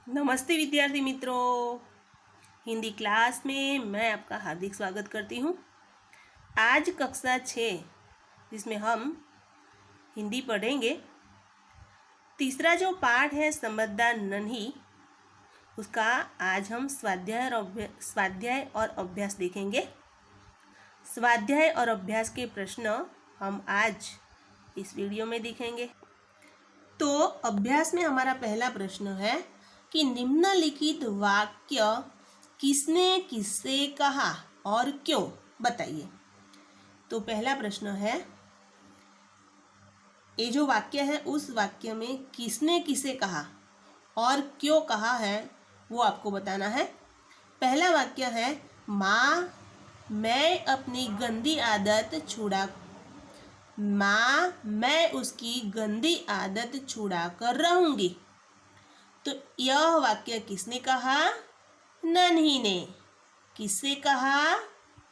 नमस्ते विद्यार्थी मित्रों, हिंदी क्लास में मैं आपका हार्दिक स्वागत करती हूँ। आज कक्षा 6 जिसमें हम हिंदी पढ़ेंगे, तीसरा जो पाठ है समझदार नन्ही, उसका आज हम स्वाध्याय और अभ्यास देखेंगे। स्वाध्याय और अभ्यास के प्रश्न हम आज इस वीडियो में देखेंगे। तो अभ्यास में हमारा पहला प्रश्न है कि निम्नलिखित वाक्य किसने किससे कहा और क्यों, बताइए। तो पहला प्रश्न है, ये जो वाक्य है उस वाक्य में किसने किसे कहा और क्यों कहा है वो आपको बताना है। पहला वाक्य है, माँ मैं अपनी गंदी आदत मैं उसकी गंदी आदत छुड़ा कर रहूंगी। तो यह वाक्य किसने कहा? नन्ही ने। किससे कहा?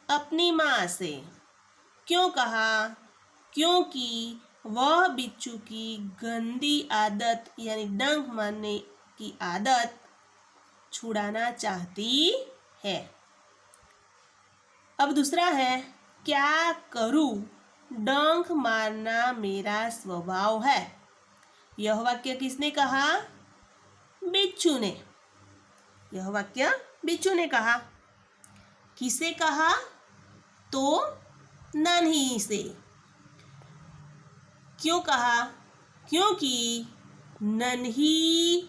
अपनी माँ से। क्यों कहा? क्योंकि वह बिच्छू की गंदी आदत यानी डंक मारने की आदत छुड़ाना चाहती है। अब दूसरा है, क्या करूं, डंक मारना मेरा स्वभाव है। यह वाक्य किसने कहा? बिच्छू ने। यह वाक्य बिच्छू ने कहा। किसे कहा? तो नन्ही से। क्यों कहा? क्योंकि नन्ही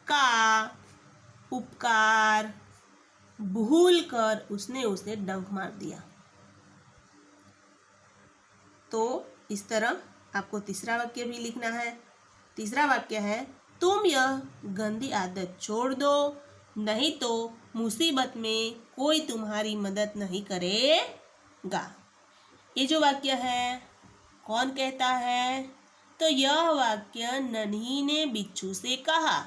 का उपकार भूल कर उसने उसे डंक मार दिया। तो इस तरह आपको तीसरा वाक्य भी लिखना है। तीसरा वाक्य है, तुम यह गंदी आदत छोड़ दो, नहीं तो मुसीबत में कोई तुम्हारी मदद नहीं करेगा। ये जो वाक्य है कौन कहता है? तो यह वाक्य नन्ही ने बिच्छू से कहा,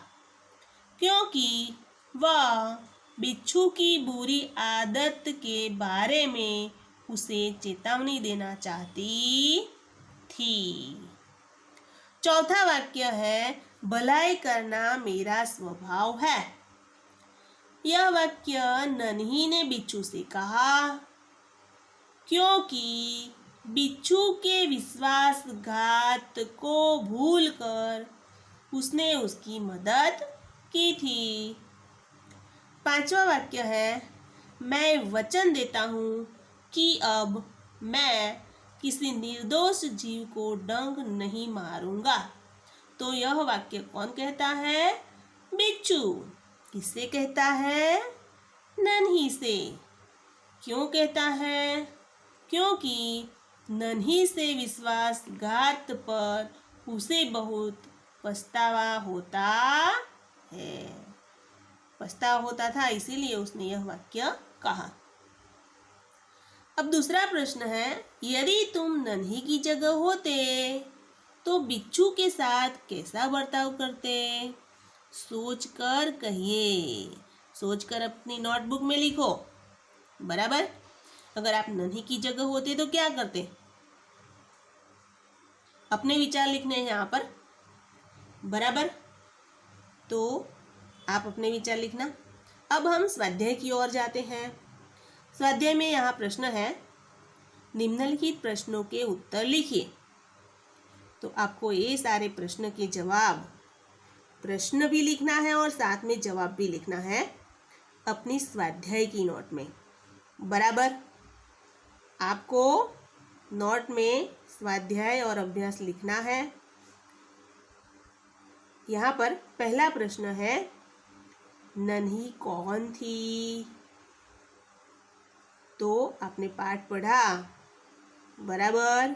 क्योंकि वह बिच्छू की बुरी आदत के बारे में उसे चेतावनी देना चाहती थी। चौथा वाक्य है, भलाई करना मेरा स्वभाव है। यह वाक्य नन्ही ने बिच्छू से कहा, क्योंकि बिच्छू के विश्वासघात को भूलकर उसने उसकी मदद की थी। पांचवा वाक्य है, मैं वचन देता हूँ कि अब मैं किसी निर्दोष जीव को डंक नहीं मारूंगा। तो यह वाक्य कौन कहता है? बिच्छू। किससे कहता है? नन्ही से। क्यों कहता है? क्योंकि नन्ही से विश्वासघात पर उसे बहुत पछतावा होता है। पछतावा होता था, इसीलिए उसने यह वाक्य कहा। अब दूसरा प्रश्न है, यदि तुम नन्ही की जगह होते तो बिच्छू के साथ कैसा बर्ताव करते? सोचकर कहिए। सोचकर अपनी नोटबुक में लिखो। बराबर? अगर आप नन्ही की जगह होते तो क्या करते? अपने विचार लिखने हैं यहाँ पर। बराबर? तो आप अपने विचार लिखना। अब हम स्वाध्याय की ओर जाते हैं। स्वाध्याय में यहाँ प्रश्न है, निम्नलिखित प्रश्नों के उत्तर लिखिए। तो आपको ये सारे प्रश्न के जवाब, प्रश्न भी लिखना है और साथ में जवाब भी लिखना है अपनी स्वाध्याय की नोट में। बराबर? आपको नोट में स्वाध्याय और अभ्यास लिखना है। यहाँ पर पहला प्रश्न है, नन्ही कौन थी? तो आपने पाठ पढ़ा। बराबर?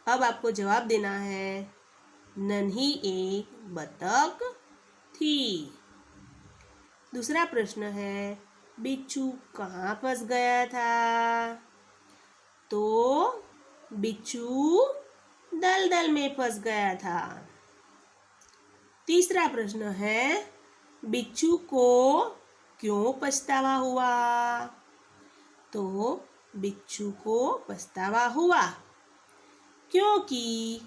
अब आपको जवाब देना है, नन्ही एक बतख थी। दूसरा प्रश्न है, बिच्छू कहाँ फंस गया था? तो बिच्छू दलदल में फंस गया था। तीसरा प्रश्न है, बिच्छू को क्यों पछतावा हुआ? तो बिच्छू को पछतावा हुआ क्योंकि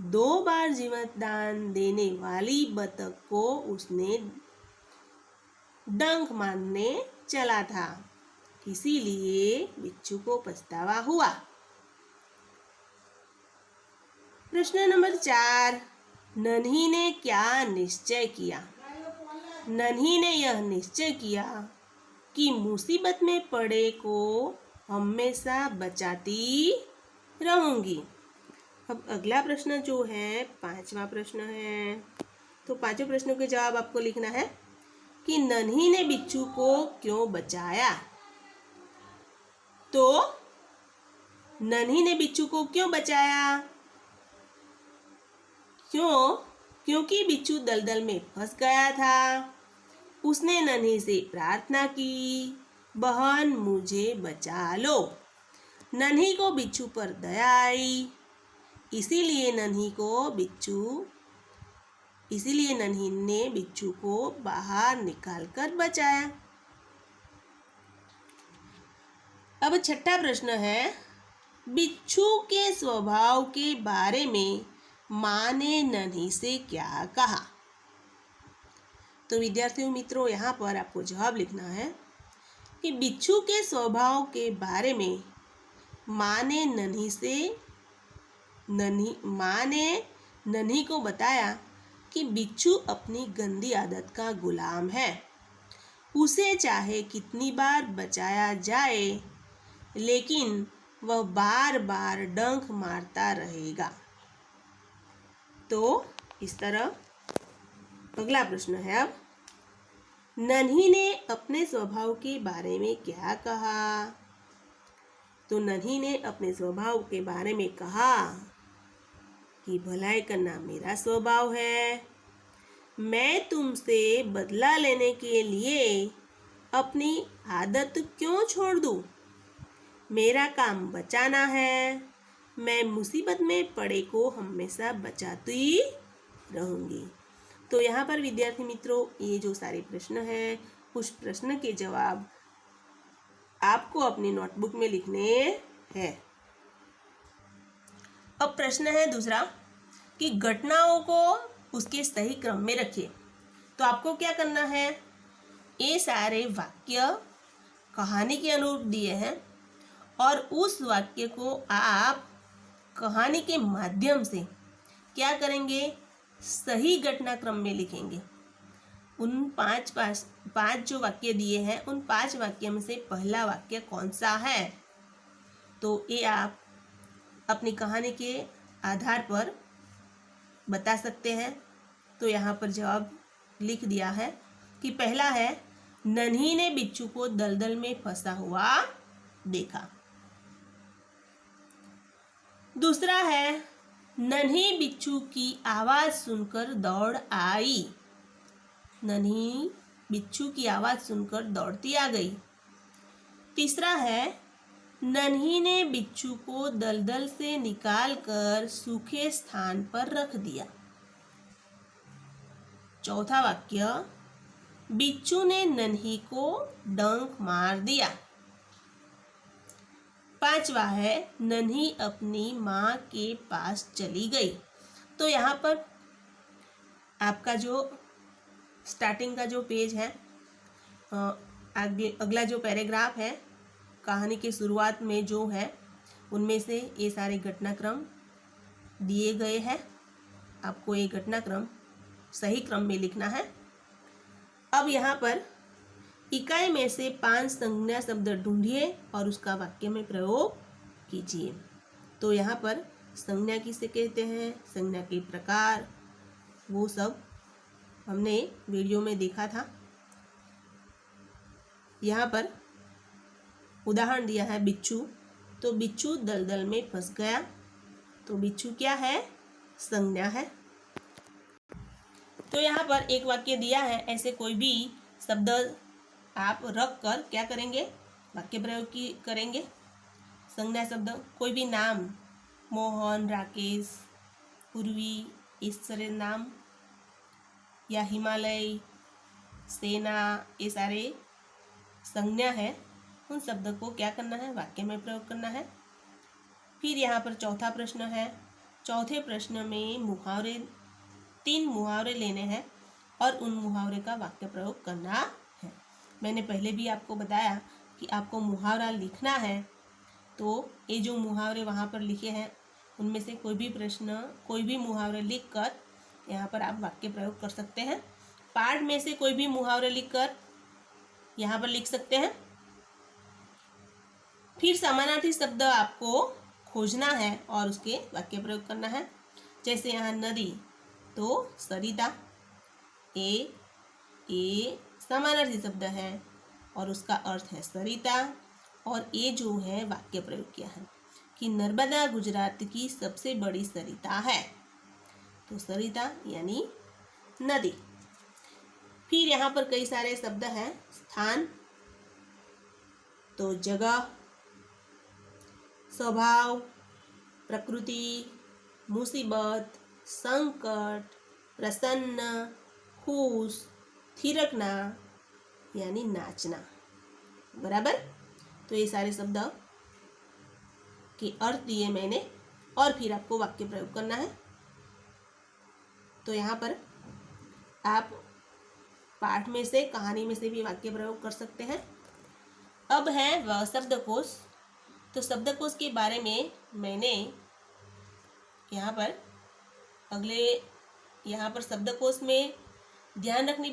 2 बार जीवनदान देने वाली बतख को उसने डंक मारने चला था, इसीलिए बिच्छू को पछतावा हुआ। प्रश्न नंबर 4, नन्ही ने क्या निश्चय किया? नन्ही ने यह निश्चय किया कि मुसीबत में पड़े को हमेशा बचाती रहूंगी। अब अगला प्रश्न जो है 5वां प्रश्न है, तो 5वें प्रश्न के जवाब आपको लिखना है कि नन्ही ने बिच्छू को क्यों बचाया। तो नन्ही ने बिच्छू को क्यों बचाया? क्योंकि बिच्छू दलदल में फंस गया था। उसने नन्ही से प्रार्थना की, बहन मुझे बचा लो। नन्ही को बिच्छू पर दया आई, इसीलिए नन्ही ने बिच्छू को बाहर निकालकर बचाया। अब 6ठा प्रश्न है, बिच्छू के स्वभाव के बारे में माँ ने नन्ही से क्या कहा? तो विद्यार्थियों मित्रों, यहाँ पर आपको जवाब लिखना है कि बिच्छू के स्वभाव के बारे में माँ ने नन्ही को बताया कि बिच्छू अपनी गंदी आदत का गुलाम है। उसे चाहे कितनी बार बचाया जाए, लेकिन वह बार बार डंक मारता रहेगा। तो इस तरह अगला प्रश्न है, अब नन्ही ने अपने स्वभाव के बारे में क्या कहा? तो नन्ही ने अपने स्वभाव के बारे में कहा कि भलाई करना मेरा स्वभाव है। मैं तुमसे बदला लेने के लिए अपनी आदत क्यों छोड़ दूं? मेरा काम बचाना है। मैं मुसीबत में पड़े को हमेशा बचाती रहूंगी। तो यहाँ पर विद्यार्थी मित्रों, ये जो सारे प्रश्न हैं, उस प्रश्न के जवाब आपको अपनी नोटबुक में लिखने हैं। अब प्रश्न है दूसरा कि घटनाओं को उसके सही क्रम में रखिए। तो आपको क्या करना है, ये सारे वाक्य कहानी के अनुरूप दिए हैं और उस वाक्य को आप कहानी के माध्यम से क्या करेंगे, सही घटनाक्रम में लिखेंगे। उन पांच जो वाक्य दिए हैं, उन 5 वाक्य में से पहला वाक्य कौन सा है, तो ये आप अपनी कहानी के आधार पर बता सकते हैं। तो यहाँ पर जवाब लिख दिया है कि पहला है, नन्ही ने बिच्छू को दलदल में फंसा हुआ देखा। दूसरा है, नन्ही बिच्छू की आवाज सुनकर दौड़ आई। नन्ही बिच्छू की आवाज सुनकर दौड़ती आ गई। तीसरा है, नन्ही ने बिच्छू को दलदल से निकालकर सूखे स्थान पर रख दिया। चौथा वाक्य, बिच्छू ने नन्ही को डंक मार दिया। पांचवा है, नन्ही अपनी माँ के पास चली गई। तो यहाँ पर आपका जो स्टार्टिंग का जो पेज है, अगला जो पैराग्राफ है, कहानी के शुरुआत में जो है, उनमें से ये सारे घटनाक्रम दिए गए हैं। आपको ये घटनाक्रम सही क्रम में लिखना है। अब यहाँ पर इकाई में से 5 संज्ञा शब्द ढूंढिए और उसका वाक्य में प्रयोग कीजिए। तो यहाँ पर संज्ञा किसे कहते हैं, संज्ञा के प्रकार, वो सब हमने वीडियो में देखा था। यहाँ पर उदाहरण दिया है बिच्छू, तो बिच्छू दलदल में फंस गया। तो बिच्छू क्या है, संज्ञा है। तो यहाँ पर एक वाक्य दिया है, ऐसे कोई भी शब्द आप रख कर क्या करेंगे, वाक्य प्रयोग करेंगे। संज्ञा शब्द, कोई भी नाम, मोहन, राकेश, पूर्वी, इस तरह नाम, या हिमालय, सेना, ये सारे संज्ञा है। उन शब्द को क्या करना है, वाक्य में प्रयोग करना है। फिर यहाँ पर चौथा प्रश्न है। चौथे प्रश्न में मुहावरे 3 मुहावरे लेने हैं और उन मुहावरे का वाक्य प्रयोग करना है। मैंने पहले भी आपको बताया कि आपको मुहावरा लिखना है, तो ये जो मुहावरे वहाँ पर लिखे हैं उनमें से कोई भी मुहावरे लिखकर यहाँ पर आप वाक्य प्रयोग कर सकते हैं। पाठ में से कोई भी मुहावरे लिखकर यहाँ पर लिख सकते हैं। फिर समानार्थी शब्द आपको खोजना है और उसके वाक्य प्रयोग करना है। जैसे यहाँ नदी, तो सरिता, ए समानार्थी शब्द है और उसका अर्थ है सरिता, और ये जो है वाक्य प्रयोग किया है कि नर्मदा गुजरात की सबसे बड़ी सरिता है, तो सरिता यानी नदी। फिर यहाँ पर कई सारे शब्द हैं। स्थान, तो जगह, स्वभाव, प्रकृति, मुसीबत, संकट, प्रसन्न, खुश, थिरकना यानी नाचना। बराबर। तो ये सारे शब्द के अर्थ दिए मैंने और फिर आपको वाक्य प्रयोग करना है। तो यहाँ पर आप पाठ में से, कहानी में से भी वाक्य प्रयोग कर सकते हैं। अब है वह शब्दकोश। तो शब्दकोश के बारे में मैंने यहाँ पर शब्दकोश में ध्यान रखने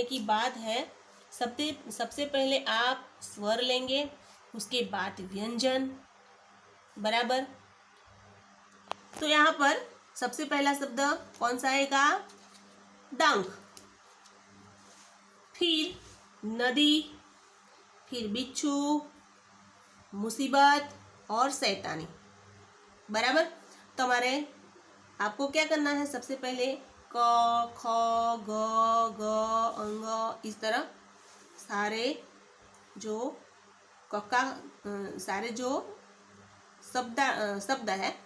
की बात है। सबसे पहले आप स्वर लेंगे, उसके बाद व्यंजन। बराबर। तो यहाँ पर सबसे पहला शब्द कौन सा आएगा? डंक। फिर नदी, फिर बिच्छू, मुसीबत और शैतानी। बराबर। तो आपको क्या करना है? सबसे पहले क, ख, ग, अंग, इस तरह सारे जो शब्द है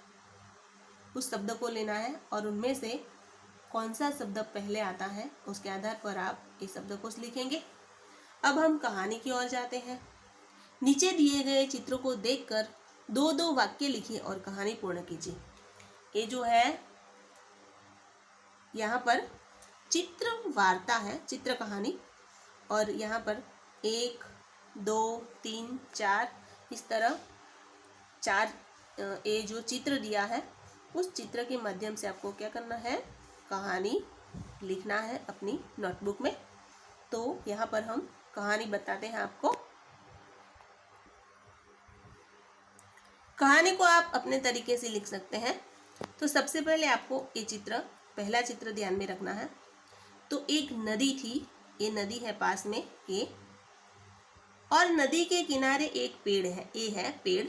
उस शब्द को लेना है और उनमें से कौन सा शब्द पहले आता है उसके आधार पर आप इस शब्दकोश लिखेंगे। अब हम कहानी की ओर जाते हैं। नीचे दिए गए चित्रों को देखकर 2-2 वाक्य लिखिए और कहानी पूर्ण कीजिए। ये जो है यहाँ पर चित्र वार्ता है, चित्र कहानी, और यहाँ पर 1, 2, 3, 4 इस तरह 4 ये जो चित्र दिया है उस चित्र के माध्यम से आपको क्या करना है? कहानी लिखना है अपनी नोटबुक में। तो यहाँ पर हम कहानी बताते हैं आपको। कहानी को आप अपने तरीके से लिख सकते हैं। तो सबसे पहले आपको पहला चित्र ध्यान में रखना है। तो एक नदी थी, ये नदी है पास में ये, और नदी के किनारे एक पेड़ है, ये है पेड़।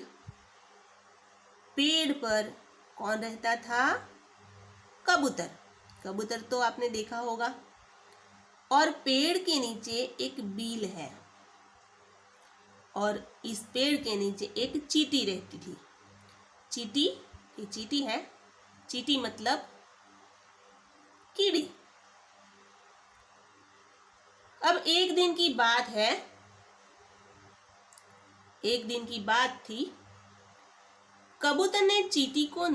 पेड़ पर कौन रहता था? कबूतर। कबूतर तो आपने देखा होगा। और पेड़ के नीचे एक बील है और इस पेड़ के नीचे एक चींटी रहती थी। ये चींटी है। चींटी मतलब कीड़ी। अब एक दिन की बात थी। कबूतर ने चींटी को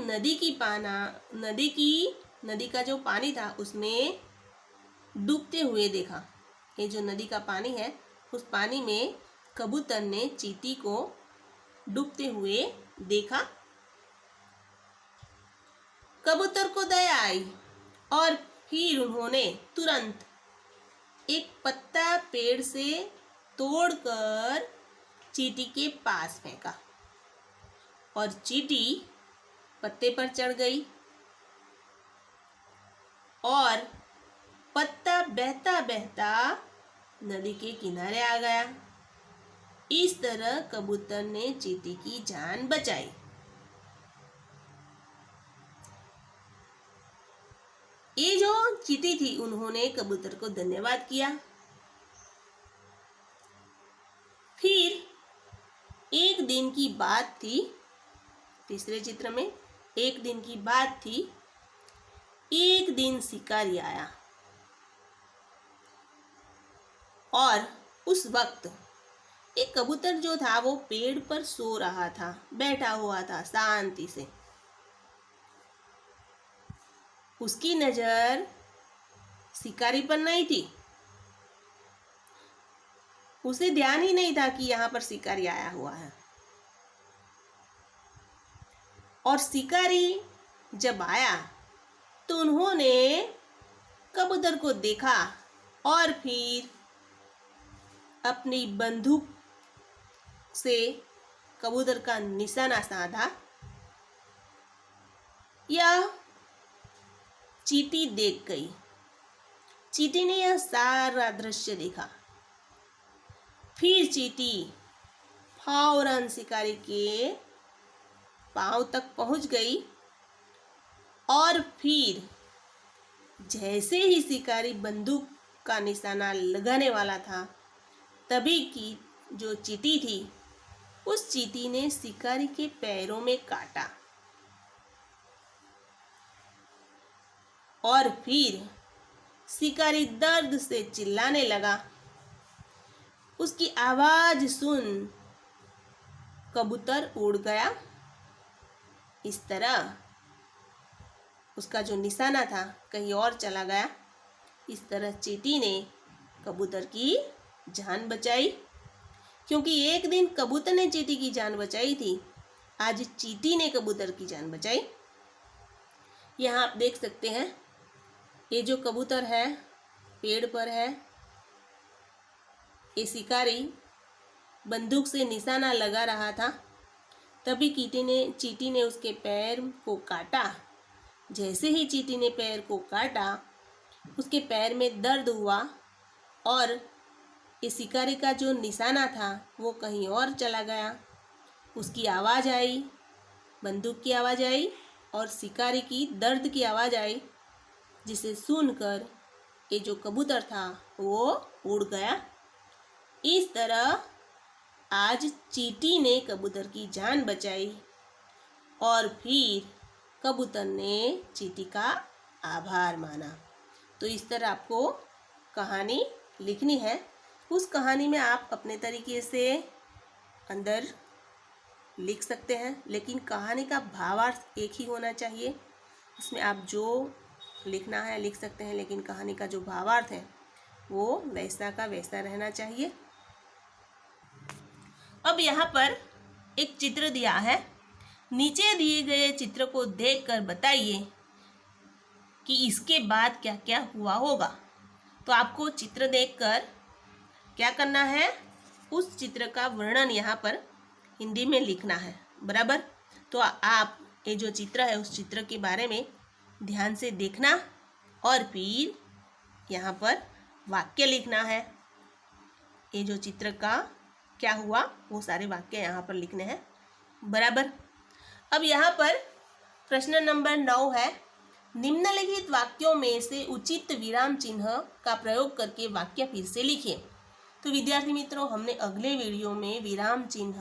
नदी का जो पानी था उसमें डूबते हुए देखा। ये जो नदी का पानी है उस पानी में कबूतर ने चींटी को डूबते हुए देखा। कबूतर को दया आई और फिर उन्होंने तुरंत एक पत्ता पेड़ से तोड़कर चींटी के पास फेंका और चींटी पत्ते पर चढ़ गई और पत्ता बहता बहता नदी के किनारे आ गया। इस तरह कबूतर ने चींटी की जान बचाई। ये जो चींटी थी उन्होंने कबूतर को धन्यवाद किया। फिर एक दिन की बात थी। तीसरे चित्र में एक दिन की बात थी। एक दिन शिकारी आया और उस वक्त एक कबूतर जो था वो पेड़ पर सो रहा था, बैठा हुआ था शांति से। उसकी नजर शिकारी पर नहीं थी। उसे ध्यान ही नहीं था कि यहाँ पर शिकारी आया हुआ है। और शिकारी जब आया तो उन्होंने कबूतर को देखा और फिर अपनी बंदूक से कबूतर का निशाना साधा। यह चींटी देख गई। चींटी ने यह सारा दृश्य देखा। फिर चींटी फौरन शिकारी के पांव तक पहुंच गई और फिर जैसे ही शिकारी बंदूक का निशाना लगाने वाला था, तभी की जो चींटी थी, उस चींटी ने शिकारी के पैरों में काटा और फिर शिकारी दर्द से चिल्लाने लगा। उसकी आवाज सुन कबूतर उड़ गया। इस तरह उसका जो निशाना था कहीं और चला गया। इस तरह चींटी ने कबूतर की जान बचाई। क्योंकि एक दिन कबूतर ने चींटी की जान बचाई थी, आज चींटी ने कबूतर की जान बचाई। यहाँ आप देख सकते हैं, ये जो कबूतर है पेड़ पर है। ये शिकारी बंदूक से निशाना लगा रहा था, तभी चींटी ने उसके पैर को काटा। जैसे ही चींटी ने पैर को काटा, उसके पैर में दर्द हुआ और ये शिकारी का जो निशाना था वो कहीं और चला गया। उसकी आवाज़ आई, बंदूक की आवाज़ आई और शिकारी की दर्द की आवाज़ आई, जिसे सुनकर ये जो कबूतर था वो उड़ गया। इस तरह आज चींटी ने कबूतर की जान बचाई और फिर कबूतर ने चींटी का आभार माना। तो इस तरह आपको कहानी लिखनी है। उस कहानी में आप अपने तरीके से अंदर लिख सकते हैं, लेकिन कहानी का भावार्थ एक ही होना चाहिए। उसमें आप जो लिखना है लिख सकते हैं, लेकिन कहानी का जो भावार्थ है वो वैसा का वैसा रहना चाहिए। अब यहाँ पर एक चित्र दिया है। नीचे दिए गए चित्र को देखकर बताइए कि इसके बाद क्या क्या हुआ होगा। तो आपको चित्र देखकर क्या करना है, उस चित्र का वर्णन यहाँ पर हिंदी में लिखना है, बराबर। तो आप ये जो चित्र है उस चित्र के बारे में ध्यान से देखना और फिर यहाँ पर वाक्य लिखना है। ये जो चित्र का क्या हुआ वो सारे वाक्य यहाँ पर लिखने हैं, बराबर। अब यहाँ पर प्रश्न नंबर 9 है, निम्नलिखित वाक्यों में से उचित विराम चिन्ह का प्रयोग करके वाक्य फिर से लिखिए। तो विद्यार्थी मित्रों, हमने अगले वीडियो में विराम चिन्ह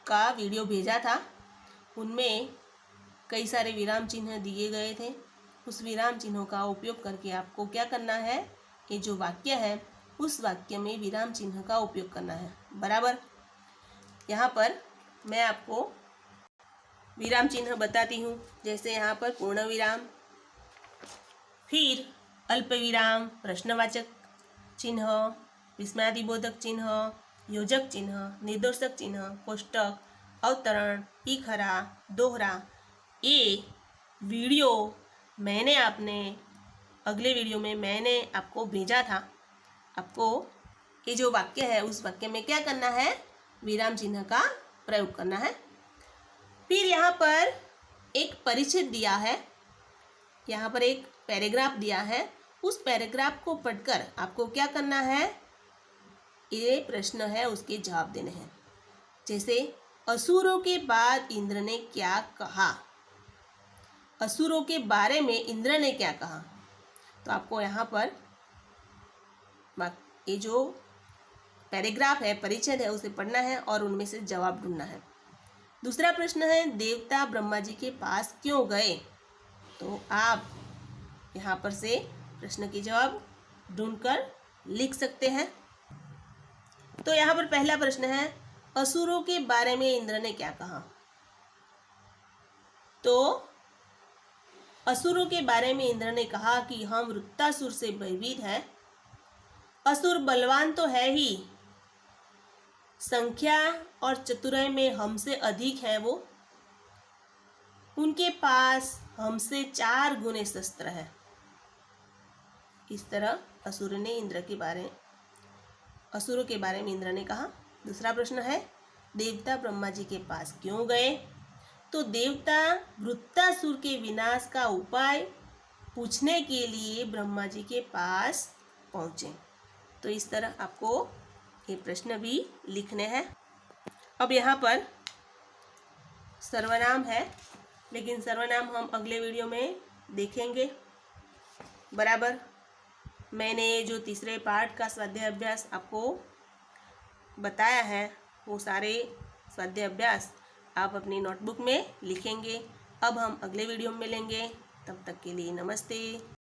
का वीडियो भेजा था। उनमें कई सारे विराम चिन्ह दिए गए थे। उस विराम चिन्हों का उपयोग करके आपको क्या करना है, ये जो वाक्य है उस वाक्य में विराम चिन्ह का उपयोग करना है, बराबर। यहाँ पर मैं आपको विराम चिन्ह बताती हूँ। जैसे यहाँ पर पूर्ण विराम, फिर अल्प विराम, प्रश्नवाचक चिन्ह, विस्मयादिबोधक चिन्ह, योजक चिन्ह, निर्देशक चिन्ह, कोष्टक, अवतरण, ई खरा, दोहरा। ये वीडियो मैंने अगले वीडियो में मैंने आपको भेजा था। आपको ये जो वाक्य है उस वाक्य में क्या करना है, विराम चिन्ह का प्रयोग करना है। फिर यहाँ पर एक परिच्छेद दिया है, यहाँ पर एक पैराग्राफ दिया है। उस पैराग्राफ को पढ़कर आपको क्या करना है, ये प्रश्न है उसके जवाब देने हैं। जैसे असुरों के बाद इंद्र ने क्या कहा, असुरों के बारे में इंद्र ने क्या कहा। तो आपको यहाँ पर ये जो पैराग्राफ है, परिच्छेद है, उसे पढ़ना है और उनमें से जवाब ढूंढना है। दूसरा प्रश्न है, देवता ब्रह्मा जी के पास क्यों गए। तो आप यहाँ पर से प्रश्न के जवाब ढूंढकर लिख सकते हैं। तो यहाँ पर पहला प्रश्न है, असुरों के बारे में इंद्र ने क्या कहा। तो असुरों के बारे में इंद्र ने कहा कि हम वृत्तासुर से भयभीत हैं। असुर बलवान तो है ही, संख्या और चतुराई में हमसे अधिक है वो। उनके पास हमसे 4 गुने शस्त्र है। इस तरह असुरों के बारे में इंद्र ने कहा। दूसरा प्रश्न है, देवता ब्रह्मा जी के पास क्यों गए? तो देवता वृत्तासुर के विनाश का उपाय पूछने के लिए ब्रह्मा जी के पास पहुंचे। तो इस तरह आपको ये प्रश्न भी लिखने हैं। अब यहाँ पर सर्वनाम है, लेकिन सर्वनाम हम अगले वीडियो में देखेंगे। बराबर, मैंने जो तीसरे पार्ट का स्वाध्याय अभ्यास आपको बताया है, वो सारे स्वाध्याय अभ्यास आप अपनी नोटबुक में लिखेंगे। अब हम अगले वीडियो में मिलेंगे, तब तक के लिए नमस्ते।